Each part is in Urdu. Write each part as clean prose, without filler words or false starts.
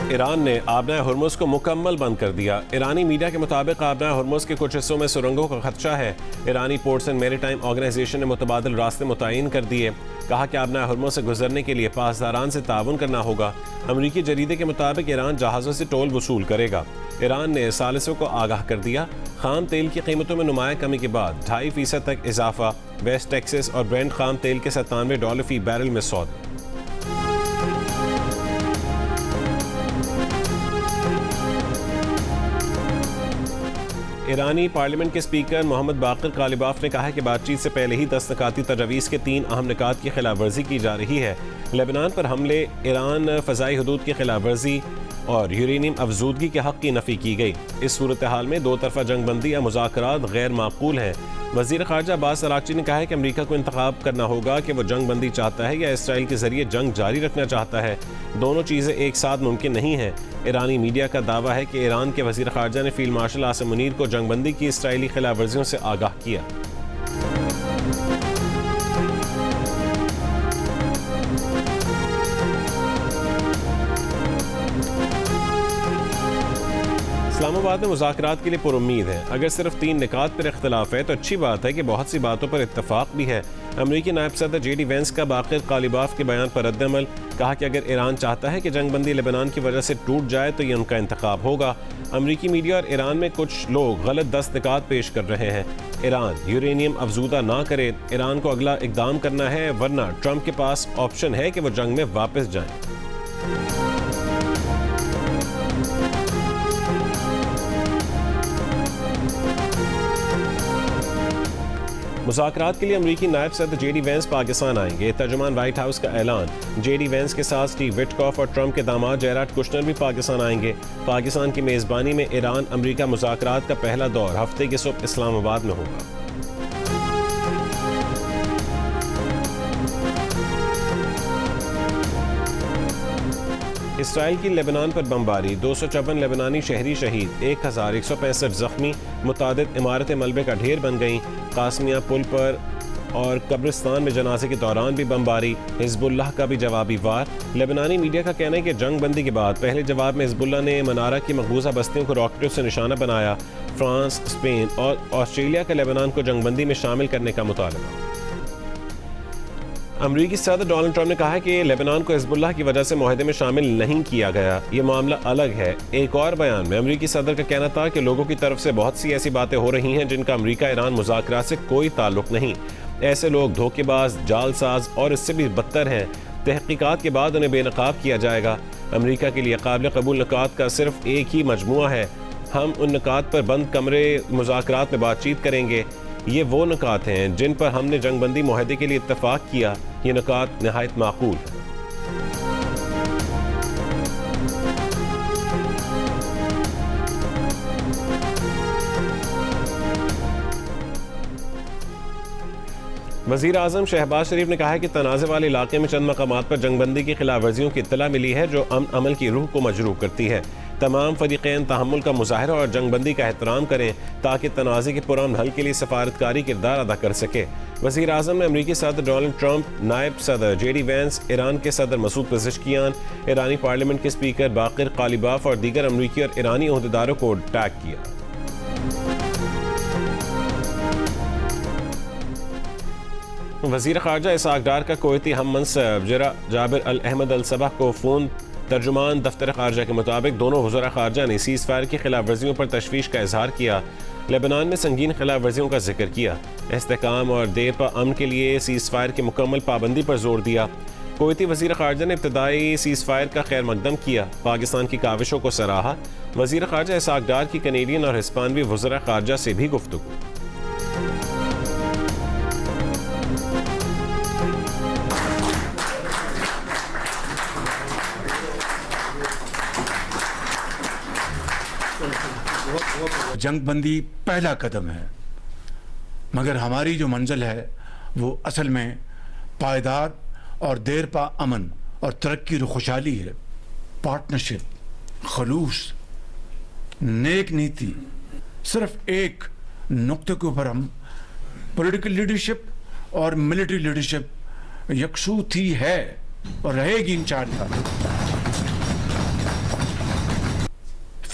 ایران نے آبنائے ہرمز کو مکمل بند کر دیا۔ ایرانی میڈیا کے مطابق آبنائے ہرمز کے کچھ حصوں میں سرنگوں کا خدشہ ہے۔ ایرانی پورٹس اینڈ میری ٹائم آرگنائزیشن نے متبادل راستے متعین کر دیے۔ کہا کہ آبنائے ہرمز سے گزرنے کے لیے پاسداران سے تعاون کرنا ہوگا۔ امریکی جریدے کے مطابق ایران جہازوں سے ٹول وصول کرے گا۔ ایران نے ثالثوں کو آگاہ کر دیا۔ خام تیل کی قیمتوں میں نمایاں کمی کے بعد 2.5% تک اضافہ۔ ویسٹ ٹیکسس اور برینٹ خام تیل کے $97 فی بیرل میں سودا۔ ایرانی پارلیمنٹ کے اسپیکر محمد باقر قالیباف نے کہا کہ بات چیت سے پہلے ہی 10 نکاتی تجاویز کے 3 اہم نکات کی خلاف ورزی کی جا رہی ہے۔ لبنان پر حملے، ایران فضائی حدود کی خلاف ورزی اور یورینیم افزودگی کے حق کی نفی کی گئی۔ اس صورتحال میں دو طرفہ جنگ بندی یا مذاکرات غیر معقول ہیں۔ وزیر خارجہ عباس اراغچی نے کہا ہے کہ امریکہ کو انتخاب کرنا ہوگا کہ وہ جنگ بندی چاہتا ہے یا اسرائیل کے ذریعے جنگ جاری رکھنا چاہتا ہے۔ دونوں چیزیں ایک ساتھ ممکن نہیں ہیں۔ ایرانی میڈیا کا دعویٰ ہے کہ ایران کے وزیر خارجہ نے فیلڈ مارشل عاصم منیر کو جنگ بندی کی اسرائیلی خلاف ورزیوں سے آگاہ کیا۔ اسلام آباد میں مذاکرات کے لیے پر امید ہے۔ اگر صرف 3 نکات پر اختلاف ہے تو اچھی بات ہے کہ بہت سی باتوں پر اتفاق بھی ہے۔ امریکی نائب صدر جے ڈی وینس کا باقر قالیباف کے بیان پر رد عمل، کہا کہ اگر ایران چاہتا ہے کہ جنگ بندی لبنان کی وجہ سے ٹوٹ جائے تو یہ ان کا انتخاب ہوگا۔ امریکی میڈیا اور ایران میں کچھ لوگ غلط 10 نکات پیش کر رہے ہیں۔ ایران یورینیم افزودہ نہ کرے، ایران کو اگلا اقدام کرنا ہے، ورنہ ٹرمپ کے پاس آپشن ہے کہ وہ جنگ میں واپس جائیں۔ مذاکرات کے لیے امریکی نائب صدر جے ڈی وینس پاکستان آئیں گے۔ ترجمان وائٹ ہاؤس کا اعلان۔ جے ڈی وینس کے ساتھ اسٹیو وٹکاف اور ٹرمپ کے داماد جیرارڈ کشنر بھی پاکستان آئیں گے۔ پاکستان کی میزبانی میں ایران امریکہ مذاکرات کا پہلا دور ہفتے کی صبح اسلام آباد میں ہوگا۔ اسرائیل کی لبنان پر بمباری، 254 لبنانی شہری شہید، 1165 زخمی، متعدد عمارتیں ملبے کا ڈھیر بن گئیں۔ قاسمیہ پل پر اور قبرستان میں جنازے کے دوران بھی بمباری، حزب اللہ کا بھی جوابی وار۔ لبنانی میڈیا کا کہنا ہے کہ جنگ بندی کے بعد پہلے جواب میں حزب اللہ نے منارہ کی مقبوضہ بستیوں کو راکٹوں سے نشانہ بنایا۔ فرانس، اسپین اور آسٹریلیا کا لبنان کو جنگ بندی میں شامل کرنے کا مطالبہ۔ امریکی صدر ڈونلڈ ٹرمپ نے کہا ہے کہ لبنان کو حزب اللہ کی وجہ سے معاہدے میں شامل نہیں کیا گیا، یہ معاملہ الگ ہے۔ ایک اور بیان میں امریکی صدر کا کہنا تھا کہ لوگوں کی طرف سے بہت سی ایسی باتیں ہو رہی ہیں جن کا امریکہ ایران مذاکرات سے کوئی تعلق نہیں۔ ایسے لوگ دھوکے باز، جال ساز اور اس سے بھی بدتر ہیں۔ تحقیقات کے بعد انہیں بے نقاب کیا جائے گا۔ امریکہ کے لیے قابل قبول نکات کا صرف ایک ہی مجموعہ ہے۔ ہم ان نکات پر بند کمرے مذاکرات میں بات چیت کریں گے۔ یہ وہ نکات ہیں جن پر ہم نے جنگ بندی معاہدے کے لیے اتفاق کیا۔ یہ نکات نہایت معقول ہیں۔ وزیر اعظم شہباز شریف نے کہا ہے کہ تنازع والے علاقے میں چند مقامات پر جنگ بندی کی خلاف ورزیوں کی اطلاع ملی ہے جو امن عمل کی روح کو مجروح کرتی ہے۔ تمام فریقین تحمل کا مظاہرہ اور جنگ بندی کا احترام کریں تاکہ تنازع کے پرامن حل کے لیے سفارتکاری کردار ادا کر سکے۔ وزیر اعظم نے امریکی صدر ڈونلڈ ٹرمپ، نائب صدر جے ڈی وینس، ایران کے صدر مسعود پزشکیان، ایرانی پارلیمنٹ کے اسپیکر باقر قالیباف اور دیگر امریکی اور ایرانی عہدیداروں کو ٹیگ کیا۔ وزیر خارجہ اسحاق ڈار کا کویتی ہم منصب جابر الاحمد الصباح کو فون۔ ترجمان دفتر خارجہ کے مطابق دونوں وزراء خارجہ نے سیز فائر کی خلاف ورزیوں پر تشویش کا اظہار کیا۔ لبنان میں سنگین خلاف ورزیوں کا ذکر کیا۔ استحکام اور دیر پا امن کے لیے سیز فائر کی مکمل پابندی پر زور دیا۔ کویتی وزیر خارجہ نے ابتدائی سیز فائر کا خیر مقدم کیا، پاکستان کی کاوشوں کو سراہا۔ وزیر خارجہ اسحاق ڈار کی کینیڈین اور ہسپانوی وزراء خارجہ سے بھی گفتگو۔ جنگ بندی پہلا قدم ہے، مگر ہماری جو منزل ہے وہ اصل میں پائیدار اور دیر پا امن اور ترقی و خوشحالی ہے۔ پارٹنرشپ، خلوص، نیک نیتی، صرف ایک نقطے کے اوپر ہم پولیٹیکل لیڈرشپ اور ملٹری لیڈرشپ یکسو تھی ہے اور رہے گی انشاءاللہ۔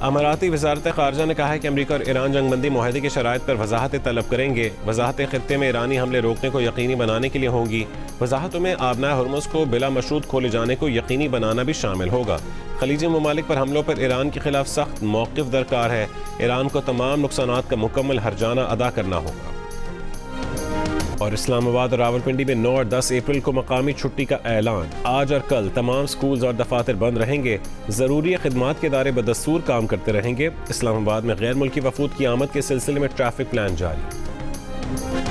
اماراتی وزارت خارجہ نے کہا ہے کہ امریکہ اور ایران جنگ بندی معاہدے کی شرائط پر وضاحتیں طلب کریں گے. وضاحتیں خطے میں ایرانی حملے روکنے کو یقینی بنانے کے لیے ہوں گی. وضاحتوں میں آبنائے ہرمز کو بلا مشروط کھولے جانے کو یقینی بنانا بھی شامل ہوگا. خلیجی ممالک پر حملوں پر ایران کے خلاف سخت موقف درکار ہے. ایران کو تمام نقصانات کا مکمل ہرجانہ ادا کرنا ہوگا. اور اسلام آباد اور راولپنڈی میں 9 اور 10 اپریل کو مقامی چھٹی کا اعلان. آج اور کل تمام سکولز اور دفاتر بند رہیں گے. ضروری خدمات کے ادارے بدستور کام کرتے رہیں گے. اسلام آباد میں غیر ملکی وفود کی آمد کے سلسلے میں ٹریفک پلان جاری.